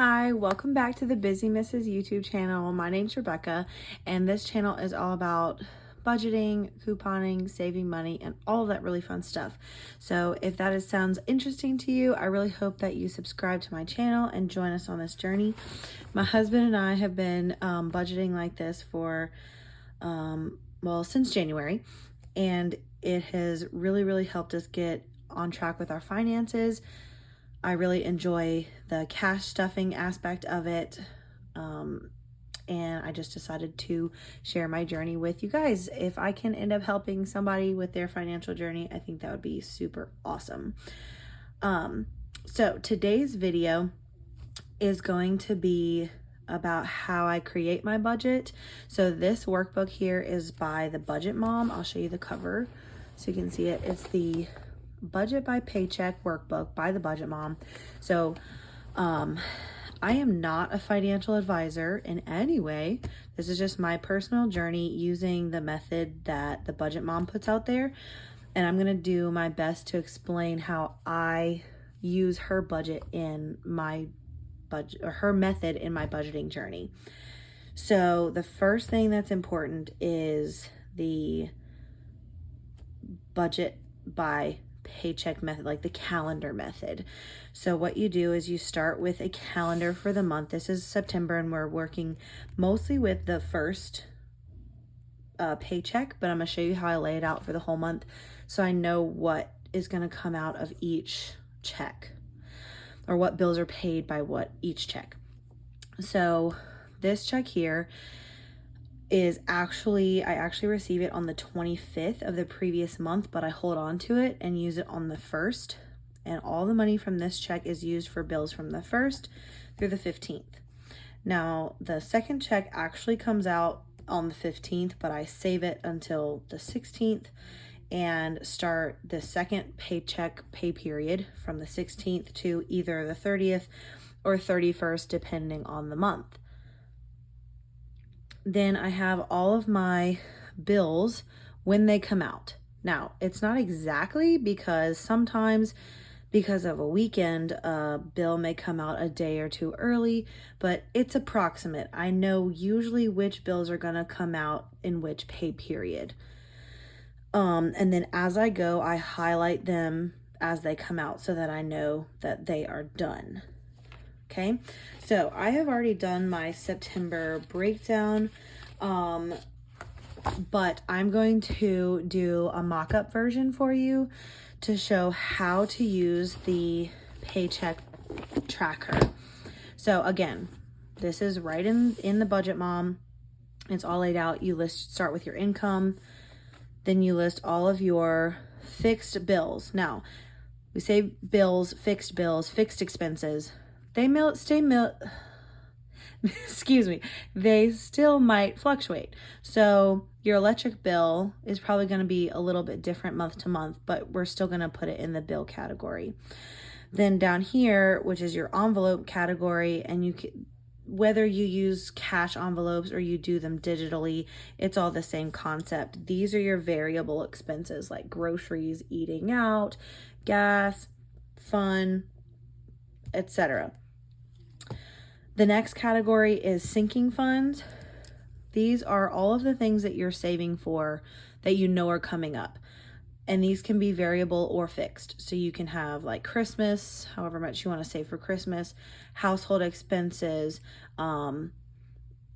Hi, welcome back to the TheBusyMrs YouTube channel. My name's Rebecca, and this channel is all about budgeting, couponing, saving money, and all of that really fun stuff. So if that sounds interesting to you, I really hope that you subscribe to my channel and join us on this journey. My husband and I have been budgeting like this for, since January, and it has really helped us get on track with our finances. I really enjoy the cash stuffing aspect of it, and I just decided to share my journey with you guys. If I can end up helping somebody with their financial journey, I think that would be super awesome. So today's video is going to be about how I create my budget. So this workbook here is by The Budget Mom. I'll show you the cover so you can see it. It's the Budget by Paycheck workbook by The Budget Mom. So I am not a financial advisor in any way. This is just my personal journey using the method that The Budget Mom puts out there, and I'm going to do my best to explain how I use her budget in my budget, or her method in my budgeting journey. So the first thing that's important is the budget by paycheck method, like the calendar method. So what you do is you start with a calendar for the month. This is September, and we're working mostly with the first paycheck, but I'm going to show you how I lay it out for the whole month so I know what is going to come out of each check, or what bills are paid by what each check. So this check here is I actually receive it on the 25th of the previous month, but I hold on to it and use it on the 1st. And all the money from this check is used for bills from the 1st through the 15th. Now, the second check actually comes out on the 15th, but I save it until the 16th and start the second paycheck pay period from the 16th to either the 30th or 31st, depending on the month. Then I have all of my bills when they come out. Now, it's not exactly, because sometimes because of a weekend, a bill may come out a day or two early, but it's approximate. I know usually which bills are going to come out in which pay period. And then as I go, I highlight them as they come out so that I know that they are done. Okay, so I have already done my September breakdown, but I'm going to do a mock-up version for you to show how to use the paycheck tracker. So again, this is right in the Budget Mom. It's all laid out. You start with your income, then you list all of your fixed bills. Now, we say bills, fixed expenses. They still might fluctuate. So your electric bill is probably going to be a little bit different month to month, but we're still going to put it in the bill category. Then down here, which is your envelope category, and whether you use cash envelopes or you do them digitally, it's all the same concept. These are your variable expenses like groceries, eating out, gas, fun, etc. The next category is sinking funds. These are all of the things that you're saving for that you know are coming up. And these can be variable or fixed. So you can have like Christmas, however much you want to save for Christmas, household expenses,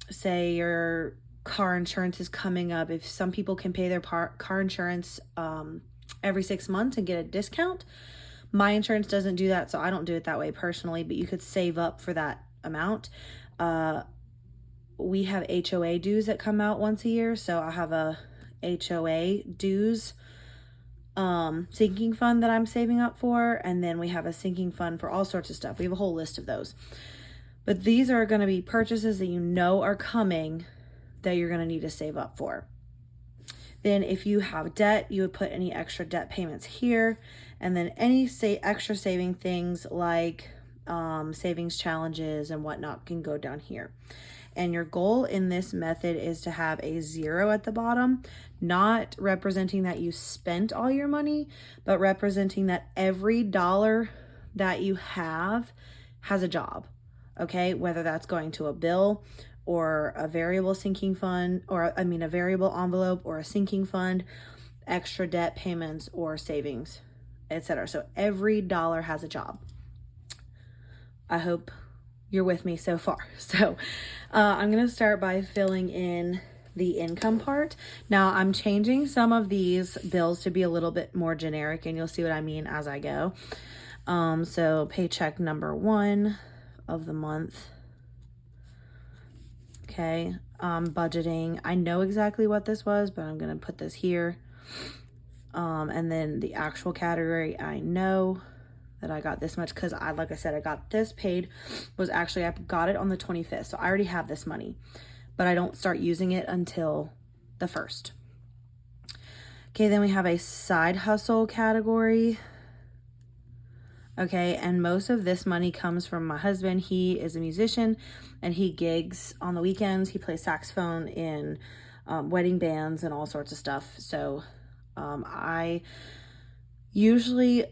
say your car insurance is coming up. If some people can pay their car insurance every 6 months and get a discount, my insurance doesn't do that, so I don't do it that way personally, but you could save up for that amount. We have HOA dues that come out once a year, so I have a HOA dues sinking fund that I'm saving up for, and then we have a sinking fund for all sorts of stuff. We have a whole list of those. But these are going to be purchases that you know are coming that you're going to need to save up for. Then if you have debt, you would put any extra debt payments here. And then any extra saving things like savings challenges and whatnot can go down here. And your goal in this method is to have a 0 at the bottom, not representing that you spent all your money, but representing that every dollar that you have has a job. okay? Whether that's going to a bill or a variable sinking fund, or I mean a variable envelope or a sinking fund, extra debt payments or savings, etc. So every dollar has a job. I hope you're with me so far. So I'm going to start by filling in the income part. Now I'm changing some of these bills to be a little bit more generic, and you'll see what I mean as I go. So paycheck number 1 of the month. Okay. Budgeting. I know exactly what this was, but I'm going to put this here. And then the actual category, I know that I got this much because like I said, I got this paid I got it on the 25th. So I already have this money, but I don't start using it until the 1st. Okay, then we have a side hustle category. Okay, and most of this money comes from my husband. He is a musician and he gigs on the weekends. He plays saxophone in wedding bands and all sorts of stuff. So I usually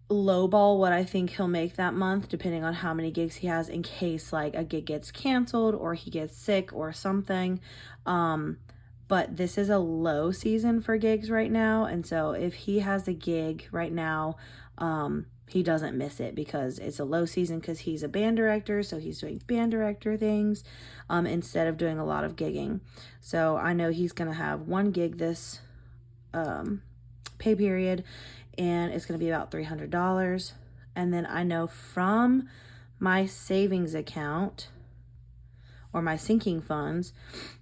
lowball what I think he'll make that month, depending on how many gigs he has, in case like a gig gets canceled or he gets sick or something. But this is a low season for gigs right now, and so if he has a gig right now, he doesn't miss it because it's a low season, because he's a band director, so he's doing band director things instead of doing a lot of gigging. So I know he's gonna have one gig this pay period, and it's going to be about $300. And then I know from my savings account or my sinking funds,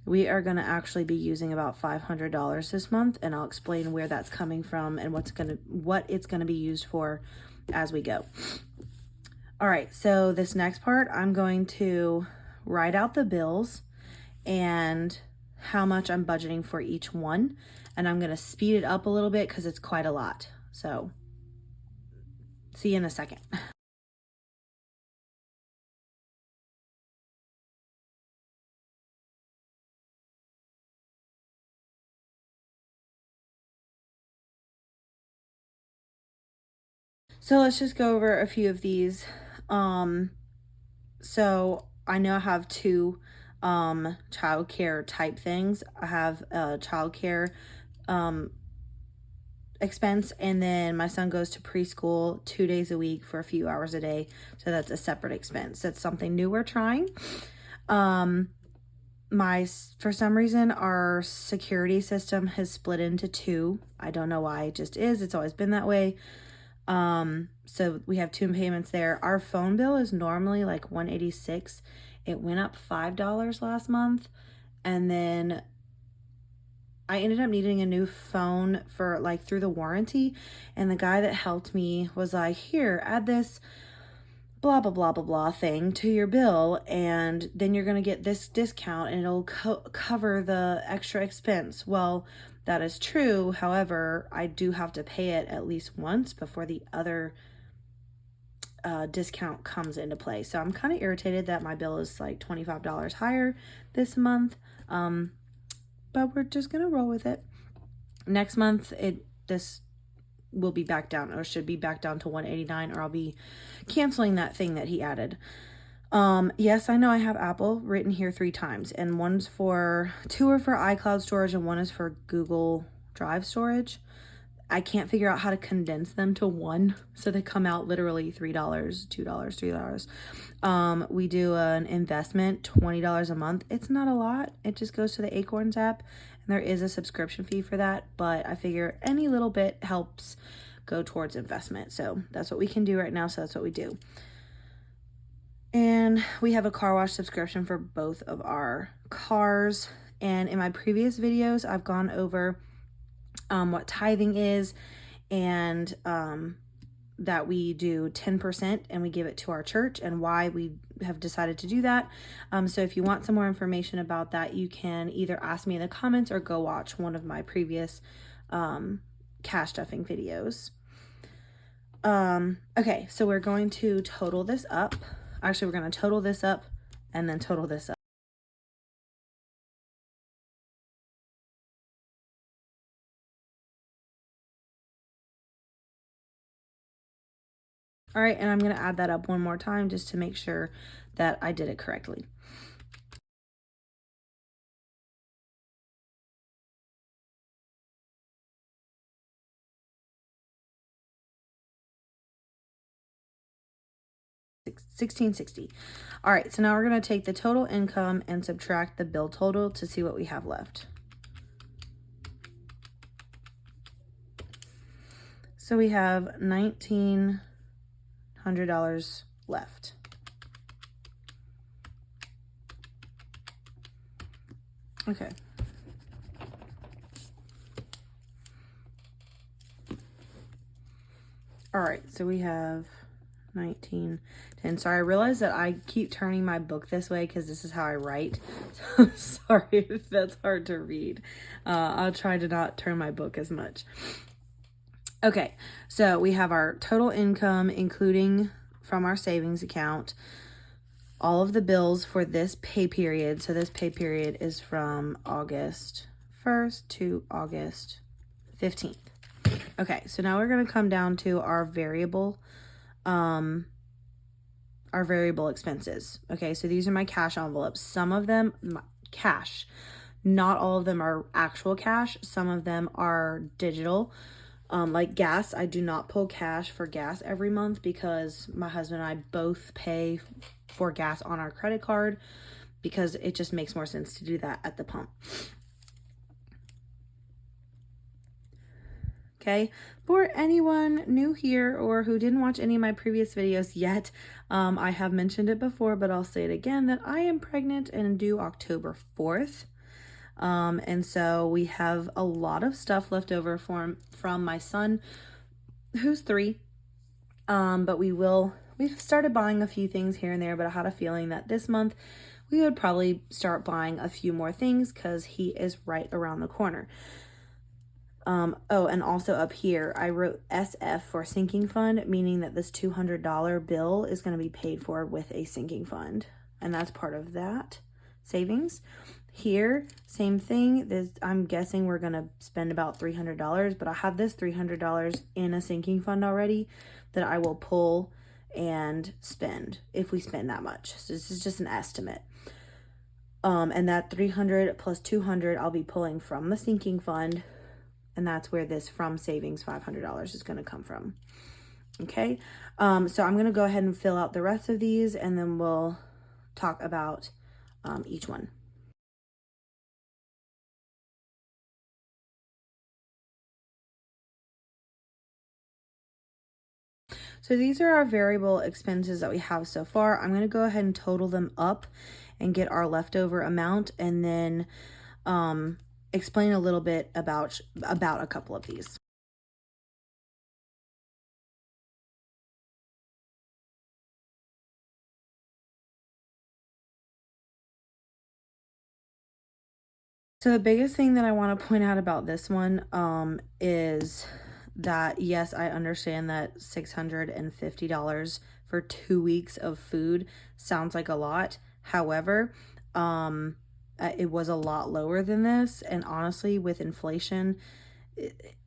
we are going to actually be using about $500 this month, and I'll explain where that's coming from and what it's going to be used for as we go. All right, so this next part, I'm going to write out the bills and how much I'm budgeting for each one, and I'm going to speed it up a little bit because it's quite a lot. So see you in a second. So let's just go over a few of these. So I know I have 2 childcare type things. I have a childcare expense, and then my son goes to preschool 2 days a week for a few hours a day, so that's a separate expense. That's something new we're trying. For some reason our security system has split into 2. I don't know why, it just is. It's always been that way. So we have 2 payments there. Our phone bill is normally like $186. It went up $5 last month, and then I ended up needing a new phone for like through the warranty, and the guy that helped me was like, here, add this blah blah blah blah blah thing to your bill, and then you're gonna get this discount and it'll cover the extra expense. Well, that is true. However, I do have to pay it at least once before the other discount comes into play. So I'm kind of irritated that my bill is like $25 higher this month, but we're just gonna roll with it. Next month this will be back down, or should be back down to $189, or I'll be canceling that thing that he added. Yes, I know I have Apple written here 3 times, and 2 are for iCloud storage and 1 is for Google Drive storage. I can't figure out how to condense them to 1, so they come out literally $3, $2, $3. We do an investment, $20 a month. It's not a lot. It just goes to the Acorns app, and there is a subscription fee for that, but I figure any little bit helps go towards investment. So that's what we can do right now, so that's what we do. And we have a car wash subscription for both of our cars. And in my previous videos, I've gone over what tithing is, and that we do 10% and we give it to our church, and why we have decided to do that. So if you want some more information about that, you can either ask me in the comments or go watch one of my previous cash stuffing videos. Okay, so we're going to total this up. Actually, we're going to total this up and then total this up. All right, and I'm going to add that up one more time just to make sure that I did it correctly. $1,660. All right, so now we're going to take the total income and subtract the bill total to see what we have left. So we have $1,900 left. Okay. All right, so we have 1910. Sorry, I realize that I keep turning my book this way because this is how I write. So sorry if that's hard to read. I'll try to not turn my book as much. Okay, so we have our total income, including from our savings account, all of the bills for this pay period. So this pay period is from August 1st to August 15th. Okay, so now we're going to come down to our variable expenses. Okay, so these are my cash envelopes. Some of them cash. Not all of them are actual cash. Some of them are digital. Like gas, I do not pull cash for gas every month because my husband and I both pay for gas on our credit card because it just makes more sense to do that at the pump. Okay, for anyone new here or who didn't watch any of my previous videos yet, I have mentioned it before, but I'll say it again that I am pregnant and due October 4th. And so we have a lot of stuff left over from my son, who's 3. But we've started buying a few things here and there, but I had a feeling that this month we would probably start buying a few more things because he is right around the corner. Oh, and also up here, I wrote SF for sinking fund, meaning that this $200 bill is going to be paid for with a sinking fund. And that's part of that savings. Here, same thing. I'm guessing we're going to spend about $300, but I have this $300 in a sinking fund already that I will pull and spend if we spend that much. So this is just an estimate. And that 300 plus 200 I'll be pulling from the sinking fund. And that's where this from savings $500 is going to come from. Okay. So I'm going to go ahead and fill out the rest of these and then we'll talk about each one. So these are our variable expenses that we have so far. I'm going to go ahead and total them up and get our leftover amount and then explain a little bit about a couple of these. So the biggest thing that I want to point out about this one is that, yes, I understand that $650 for 2 weeks of food sounds like a lot. However, it was a lot lower than this. And honestly, with inflation,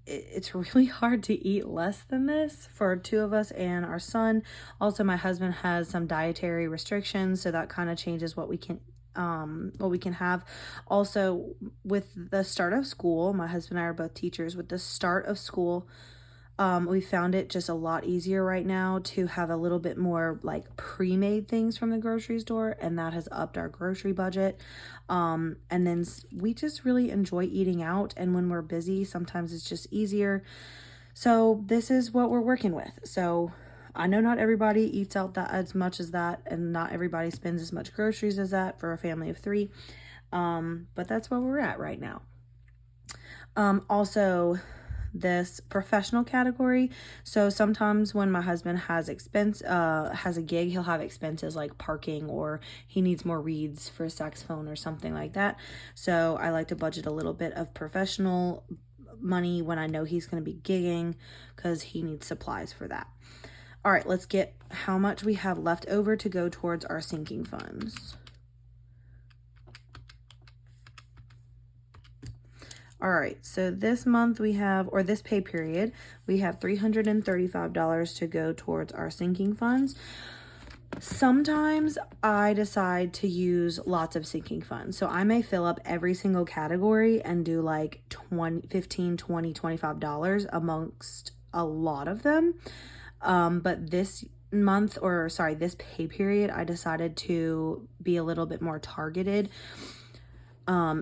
it's really hard to eat less than this for 2 of us and our son. Also, my husband has some dietary restrictions, so that kind of changes what we can have. Also, with the start of school, my husband and I are both teachers. With the start of school, we found it just a lot easier right now to have a little bit more like pre-made things from the grocery store, and that has upped our grocery budget. And then we just really enjoy eating out, and when we're busy, sometimes it's just easier. So this is what we're working with. So I know not everybody eats out that as much as that, and not everybody spends as much groceries as that for a family of 3. But that's where we're at right now. Also, this professional category. So sometimes when my husband has a gig, he'll have expenses like parking, or he needs more reeds for a saxophone or something like that. So I like to budget a little bit of professional money when I know he's going to be gigging because he needs supplies for that. All right, let's get how much we have left over to go towards our sinking funds. All right, so this month we have, or this pay period, we have $335 to go towards our sinking funds. Sometimes I decide to use lots of sinking funds. So I may fill up every single category and do like $15, $20, $25 amongst a lot of them. But this month, or sorry, this pay period, I decided to be a little bit more targeted.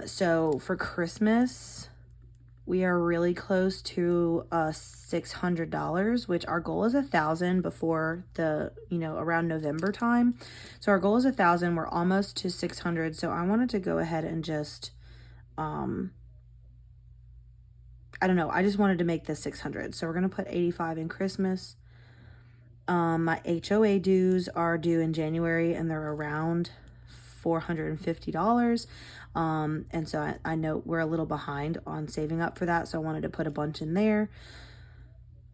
So for Christmas, we are really close to $600, which our goal is $1,000 before the, around November time. So our goal is $1,000. We're almost to 600. So I wanted to go ahead and just, I don't know. I just wanted to make this 600. So we're going to put 85 in Christmas. My HOA dues are due in January and they're around $450. And so I know we're a little behind on saving up for that. So I wanted to put a bunch in there.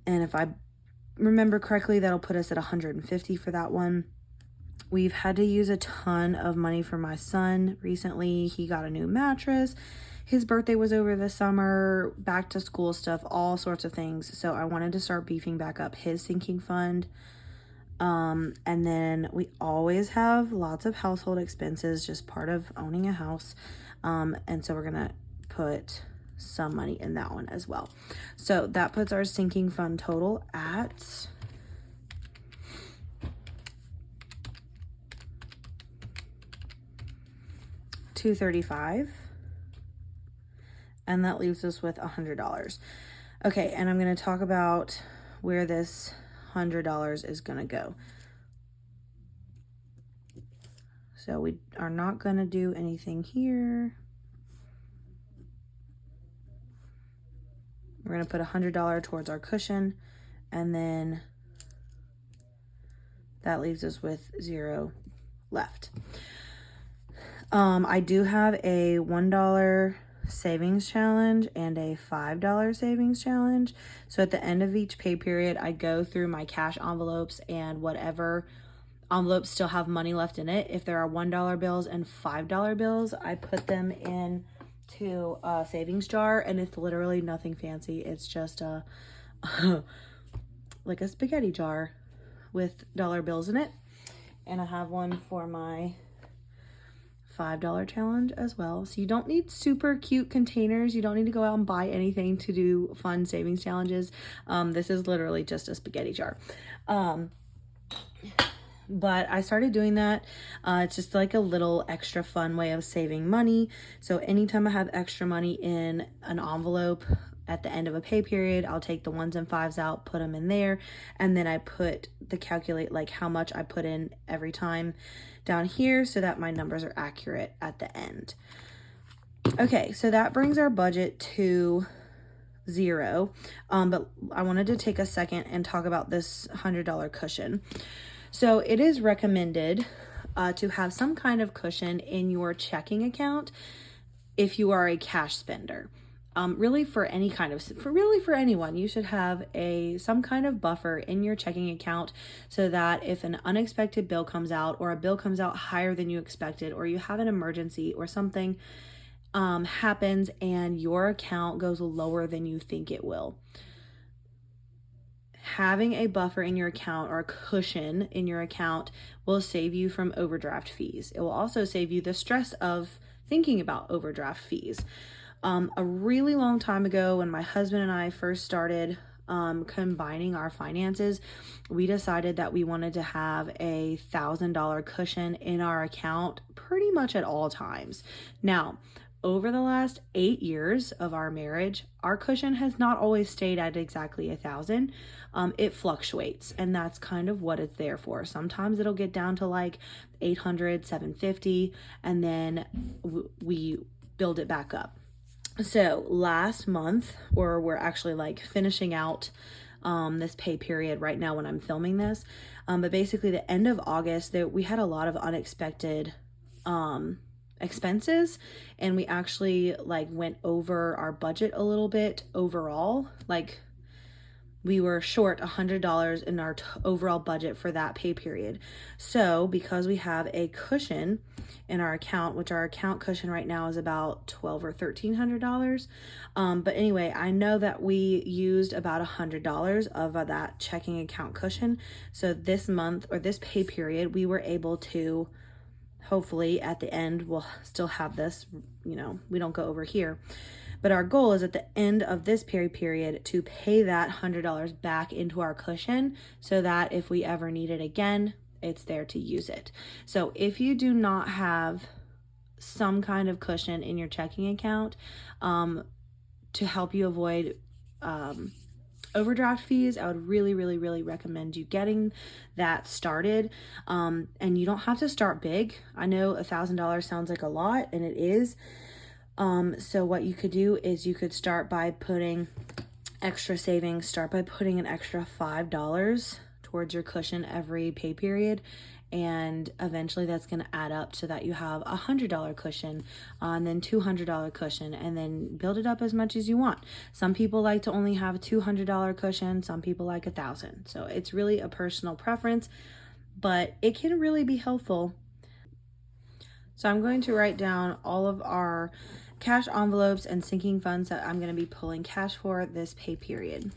And if I remember correctly, that'll put us at 150 for that one. We've had to use a ton of money for my son recently. He got a new mattress. His birthday was over the summer, back to school stuff, all sorts of things. So I wanted to start beefing back up his sinking fund. And then we always have lots of household expenses, just part of owning a house. And so we're going to put some money in that one as well. So that puts our sinking fund total at $235. And that leaves us with $100. Okay, and I'm going to talk about where this $100 is going to go. So we are not going to do anything here. We're going to put $100 towards our cushion, and then that leaves us with $0 left. I do have a $1 savings challenge and a $5 savings challenge. So at the end of each pay period, I go through my cash envelopes, and whatever envelopes still have money left in it, if there are $1 bills and $5 bills, I put them in to a savings jar, and it's literally nothing fancy. It's just a like a spaghetti jar with dollar bills in it. And I have one for my $5 challenge as well. So you don't need super cute containers. You don't need to go out and buy anything to do fun savings challenges. This is literally just a spaghetti jar. But I started doing that. It's just like a little extra fun way of saving money. So anytime I have extra money in an envelope at the end of a pay period, I'll take the 1s and 5s out, put them in there, and then I calculate like how much I put in every time down here so that my numbers are accurate at the end. Okay, so that brings our budget to $0. But I wanted to take a second and talk about this $100 cushion. So it is recommended to have some kind of cushion in your checking account if you are a cash spender. Really for anyone, you should have some kind of buffer in your checking account so that if an unexpected bill comes out, or a bill comes out higher than you expected, or you have an emergency or something happens and your account goes lower than you think it will. Having a buffer in your account, or a cushion in your account, will save you from overdraft fees. It will also save you the stress of thinking about overdraft fees. A really long time ago, when my husband and I first started combining our finances, we decided that we wanted to have a $1,000 cushion in our account pretty much at all times. Now, over the last 8 years of our marriage, our cushion has not always stayed at exactly 1,000. It fluctuates, and that's kind of what it's there for. Sometimes it'll get down to like 800, 750, and then we build it back up. So last month, or we're actually like finishing out this pay period right now when I'm filming this, but basically the end of August, we had a lot of unexpected expenses, and we actually like went over our budget a little bit overall. Like we were short $100 in our overall budget for that pay period. So because we have a cushion in our account, which our account cushion right now is about $1,200 or $1,300. But anyway, I know that we used about $100 of that checking account cushion. So this month, or this pay period, we were able to, hopefully at the end, we'll still have this, you know, we don't go over here. But our goal is at the end of this pay period to pay that $100 back into our cushion so that if we ever need it again, it's there to use it. So if you do not have some kind of cushion in your checking account to help you avoid overdraft fees, I would really recommend you getting that started. And you don't have to start big. I know $1,000 sounds like a lot, and it is. So what you could do is you could start by putting extra savings, start by putting an extra $5 towards your cushion every pay period. And eventually that's going to add up so that you have a $100 cushion, and then $200 cushion, and then build it up as much as you want. Some people like to only have a $200 cushion. Some people like $1,000. So it's really a personal preference, but it can really be helpful. So I'm going to write down all of our cash envelopes and sinking funds that I'm going to be pulling cash for this pay period.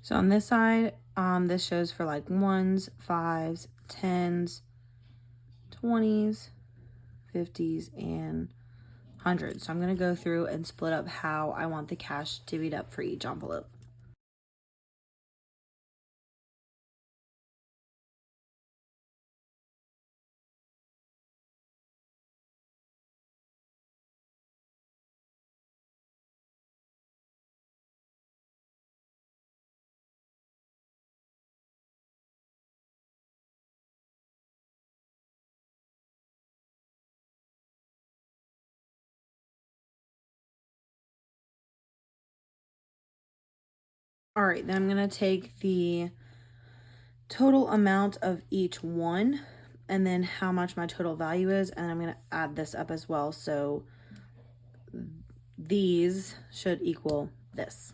So on this side, this shows for like 1s, 5s, 10s, 20s, 50s, and 100s. So I'm going to go through and split up how I want the cash divvied up for each envelope. All right, then I'm going to take the total amount of each one and then how much my total value is, and I'm going to add this up as well. So these should equal this.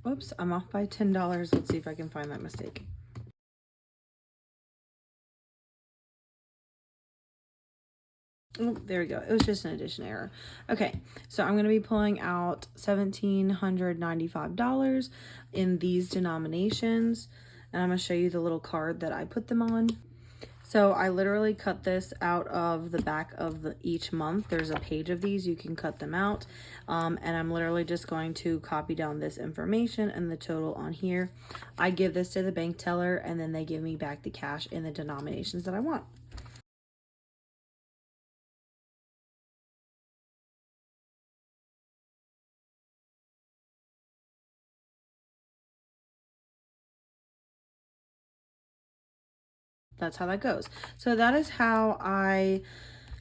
Oops, I'm off by $10. Let's see if I can find that mistake. Oh, there we go. It was just an addition error. Okay, so I'm going to be pulling out $1,795 in these denominations, and I'm going to show you the little card that I put them on. So I literally cut this out of the back of each month. There's a page of these. You can cut them out. And I'm literally just going to copy down this information and the total on here. I give this to the bank teller, and then they give me back the cash in the denominations that I want. That's how that goes. So that is how I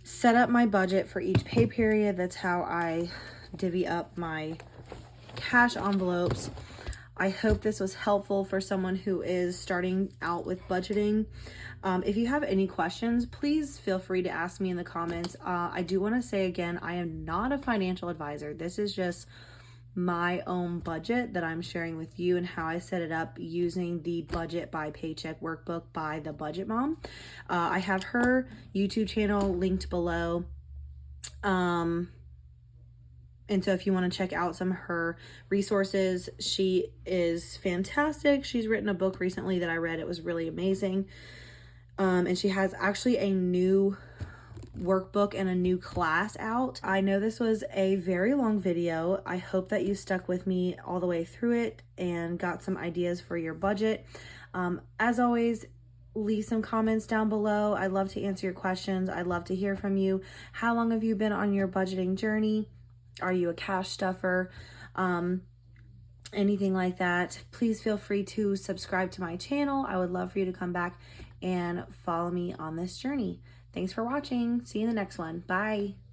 set up my budget for each pay period. That's how I divvy up my cash envelopes. I hope this was helpful for someone who is starting out with budgeting. If you have any questions, please feel free to ask me in the comments. I do want to say again, I am not a financial advisor. This is just my own budget that I'm sharing with you and how I set it up using the Budget by Paycheck workbook by The Budget Mom. I have her YouTube channel linked below. And so if you want to check out some of her resources, she is fantastic. She's written a book recently that I read. It was really amazing. And she has actually a new workbook and a new class out. I know this was a very long video. I hope that you stuck with me all the way through it and got some ideas for your budget. As always, leave some comments down below. I'd love to answer your questions. I'd love to hear from you. How long have you been on your budgeting journey? Are you a cash stuffer? Anything like that. Please feel free to subscribe to my channel. I would love for you to come back and follow me on this journey. Thanks for watching. See you in the next one. Bye.